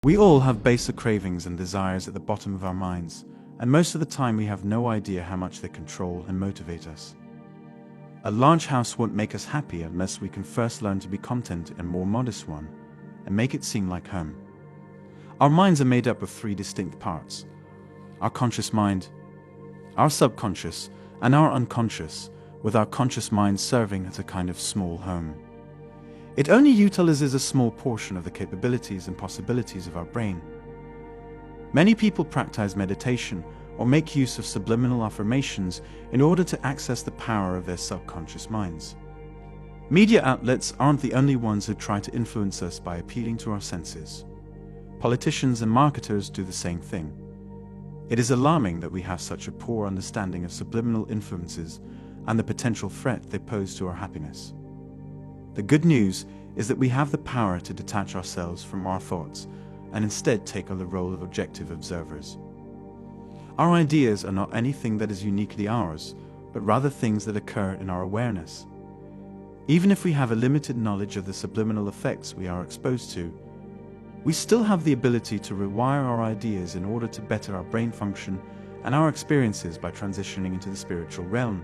We all have baser cravings and desires at the bottom of our minds, and most of the time we have no idea how much they control and motivate us. A large house won't make us happy unless we can first learn to be content in a more modest one, and make it seem like home. Our minds are made up of three distinct parts: our conscious mind, our subconscious, and our unconscious, with our conscious mind serving as a kind of small home. It only utilizes a small portion of the capabilities and possibilities of our brain. Many people practice meditation or make use of subliminal affirmations in order to access the power of their subconscious minds. Media outlets aren't the only ones who try to influence us by appealing to our senses. Politicians and marketers do the same thing. It is alarming that we have such a poor understanding of subliminal influences and the potential threat they pose to our happiness. The good news is that we have the power to detach ourselves from our thoughts and instead take on the role of objective observers. Our ideas are not anything that is uniquely ours, but rather things that occur in our awareness. Even if we have a limited knowledge of the subliminal effects we are exposed to, we still have the ability to rewire our ideas in order to better our brain function and our experiences by transitioning into the spiritual realm.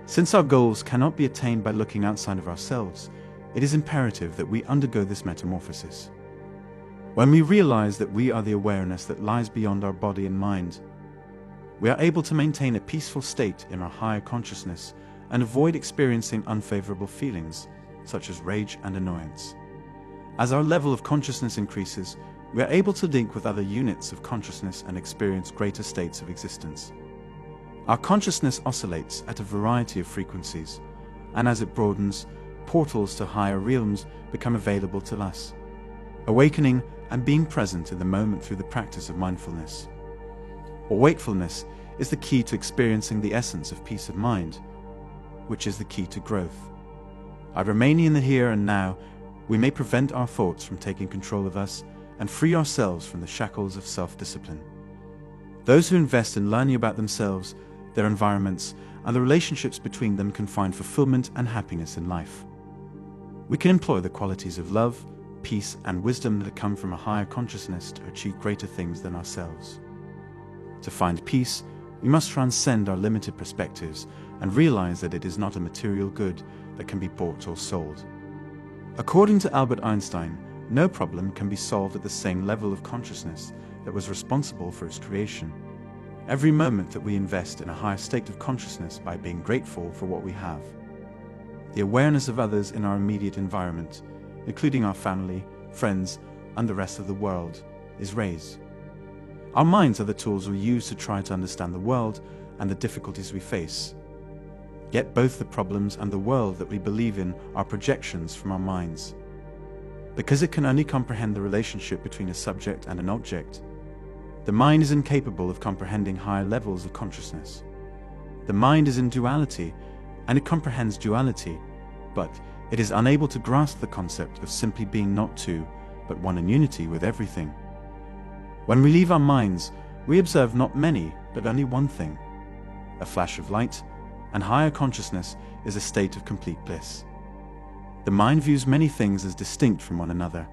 Since our goals cannot be attained by looking outside of ourselves, it is imperative that we undergo this metamorphosis. When we realize that we are the awareness that lies beyond our body and mind, we are able to maintain a peaceful state in our higher consciousness and avoid experiencing unfavorable feelings, such as rage and annoyance. As our level of consciousness increases, we are able to link with other units of consciousness and experience greater states of existence. Our consciousness oscillates at a variety of frequencies, and as it broadens, portals to higher realms become available to us. Awakening and being present in the moment through the practice of mindfulness, or wakefulness, is the key to experiencing the essence of peace of mind, which is the key to growth. By remaining in the here and now, we may prevent our thoughts from taking control of us and free ourselves from the shackles of self-discipline. Those who invest in learning about themselves, their environments, and the relationships between them can find fulfillment and happiness in life. We can employ the qualities of love, peace, and wisdom that come from a higher consciousness to achieve greater things than ourselves. To find peace, we must transcend our limited perspectives and realize that it is not a material good that can be bought or sold. According to Albert Einstein, no problem can be solved at the same level of consciousness that was responsible for its creation. Every moment that we invest in a higher state of consciousness by being grateful for what we have, the awareness of others in our immediate environment, including our family, friends, and the rest of the world, is raised. Our minds are the tools we use to try to understand the world and the difficulties we face. Yet both the problems and the world that we believe in are projections from our minds. Because it can only comprehend the relationship between a subject and an object, the mind is incapable of comprehending higher levels of consciousness. The mind is in duality, and it comprehends duality, but it is unable to grasp the concept of simply being not two, but one in unity with everything. When we leave our minds, we observe not many, but only one thing: a flash of light, and higher consciousness is a state of complete bliss. The mind views many things as distinct from one another.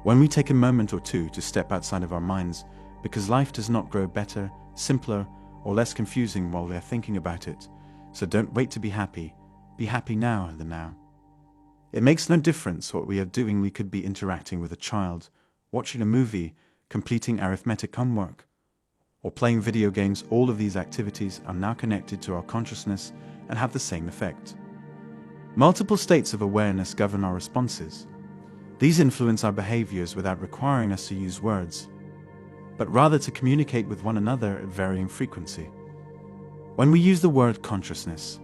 When we take a moment or two to step outside of our minds, because life does not grow better, simpler, or less confusing while we are thinking about it, so don't wait to be happy now in the now. It makes no difference what we are doing. We could be interacting with a child, watching a movie, completing arithmetic homework, or playing video games. All of these activities are now connected to our consciousness and have the same effect. Multiple states of awareness govern our responses. These influence our behaviors without requiring us to use words, but rather to communicate with one another at varying frequency. When we use the word consciousness,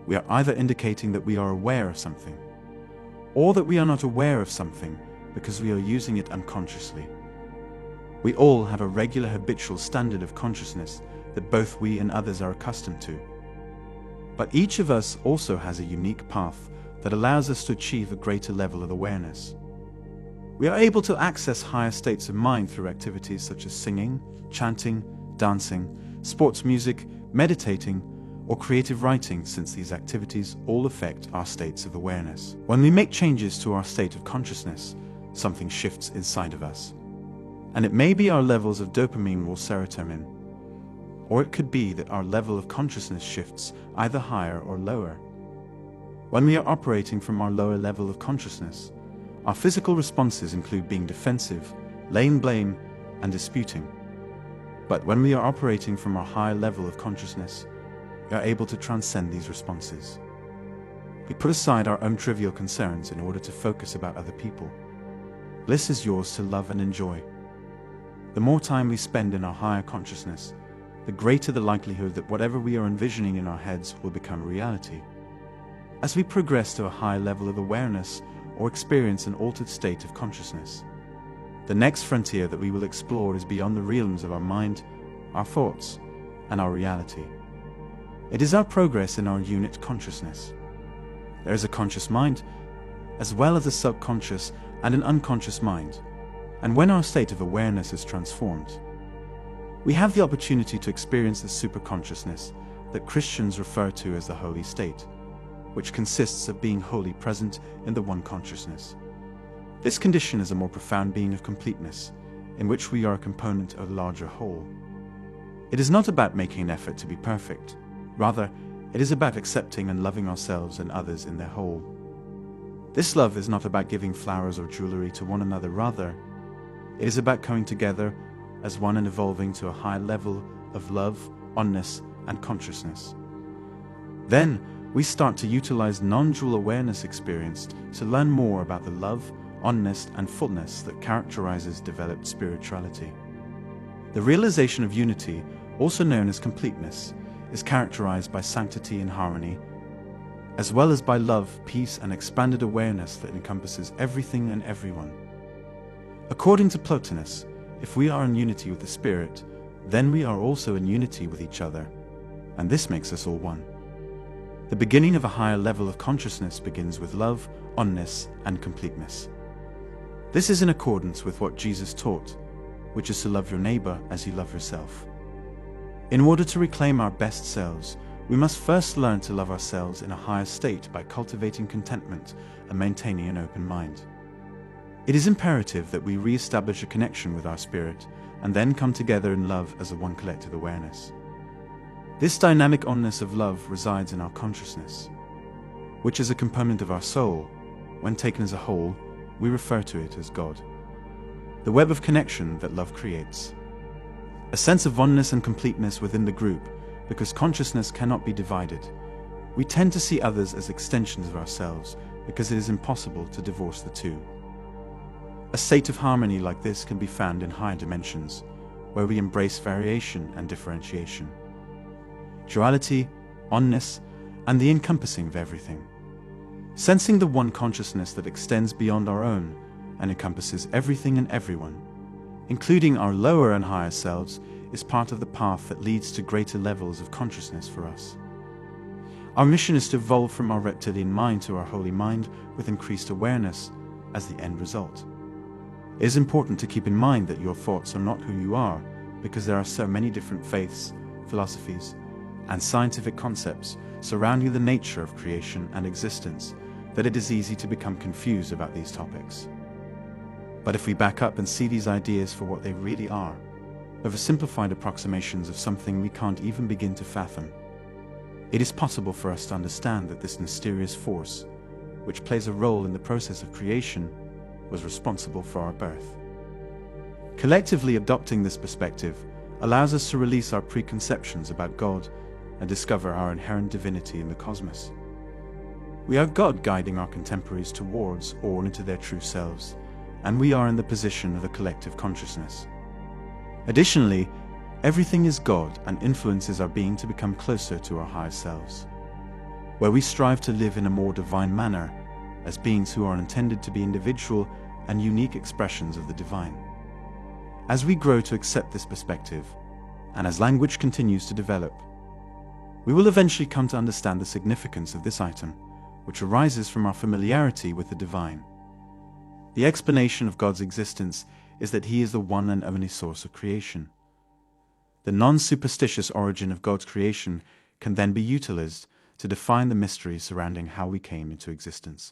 we are either indicating that we are aware of something, or that we are not aware of something because we are using it unconsciously. We all have a regular habitual standard of consciousness that both we and others are accustomed to. But each of us also has a unique path that allows us to achieve a greater level of awareness. We are able to access higher states of mind through activities such as singing, chanting, dancing, sports music, meditating, or creative writing, since these activities all affect our states of awareness. When we make changes to our state of consciousness, something shifts inside of us. And it may be our levels of dopamine or serotonin, or it could be that our level of consciousness shifts either higher or lower. When we are operating from our lower level of consciousness, our physical responses include being defensive, laying blame, and disputing. But when we are operating from our higher level of consciousness, we are able to transcend these responses. We put aside our own trivial concerns in order to focus about other people. Bliss is yours to love and enjoy. The more time we spend in our higher consciousness, the greater the likelihood that whatever we are envisioning in our heads will become reality. As we progress to a high level of awareness or experience an altered state of consciousness, the next frontier that we will explore is beyond the realms of our mind, our thoughts, and our reality. It is our progress in our unit consciousness. There is a conscious mind, as well as a subconscious and an unconscious mind, and when our state of awareness is transformed, we have the opportunity to experience the superconsciousness that Christians refer to as the holy state, which consists of being wholly present in the one consciousness. This condition is a more profound being of completeness, in which we are a component of a larger whole. It is not about making an effort to be perfect. Rather, it is about accepting and loving ourselves and others in their whole. This love is not about giving flowers or jewelry to one another. Rather, it is about coming together as one and evolving to a high level of love, oneness, and consciousness. Then, we start to utilize non-dual awareness experience to learn more about the love, oneness, and fullness that characterizes developed spirituality. The realization of unity, also known as completeness, is characterized by sanctity and harmony, as well as by love, peace, and expanded awareness that encompasses everything and everyone. According to Plotinus, if we are in unity with the Spirit, then we are also in unity with each other, and this makes us all one. The beginning of a higher level of consciousness begins with love, oneness, and completeness. This is in accordance with what Jesus taught, which is to love your neighbor as you love yourself. In order to reclaim our best selves, we must first learn to love ourselves in a higher state by cultivating contentment and maintaining an open mind. It is imperative that we re-establish a connection with our spirit and then come together in love as a one collective awareness. This dynamic oneness of love resides in our consciousness, which is a component of our soul. When taken as a whole, we refer to it as God. The web of connection that love creates. A sense of oneness and completeness within the group, because consciousness cannot be divided. We tend to see others as extensions of ourselves because it is impossible to divorce the two. A state of harmony like this can be found in higher dimensions, where we embrace variation and differentiation. Duality, oneness, and the encompassing of everything. Sensing the one consciousness that extends beyond our own and encompasses everything and everyone, including our lower and higher selves, is part of the path that leads to greater levels of consciousness for us. Our mission is to evolve from our reptilian mind to our holy mind with increased awareness as the end result. It is important to keep in mind that your thoughts are not who you are, because there are so many different faiths, philosophies, and scientific concepts surrounding the nature of creation and existence that it is easy to become confused about these topics. But if we back up and see these ideas for what they really are, oversimplified approximations of something we can't even begin to fathom, it is possible for us to understand that this mysterious force, which plays a role in the process of creation, was responsible for our birth. Collectively adopting this perspective allows us to release our preconceptions about God and discover our inherent divinity in the cosmos. We are God guiding our contemporaries towards or into their true selves, and we are in the position of a collective consciousness. Additionally, everything is God and influences our being to become closer to our higher selves, where we strive to live in a more divine manner as beings who are intended to be individual and unique expressions of the divine. As we grow to accept this perspective, and as language continues to develop, we will eventually come to understand the significance of this item, which arises from our familiarity with the divine. The explanation of God's existence is that He is the one and only source of creation. The non-superstitious origin of God's creation can then be utilized to define the mysteries surrounding how we came into existence.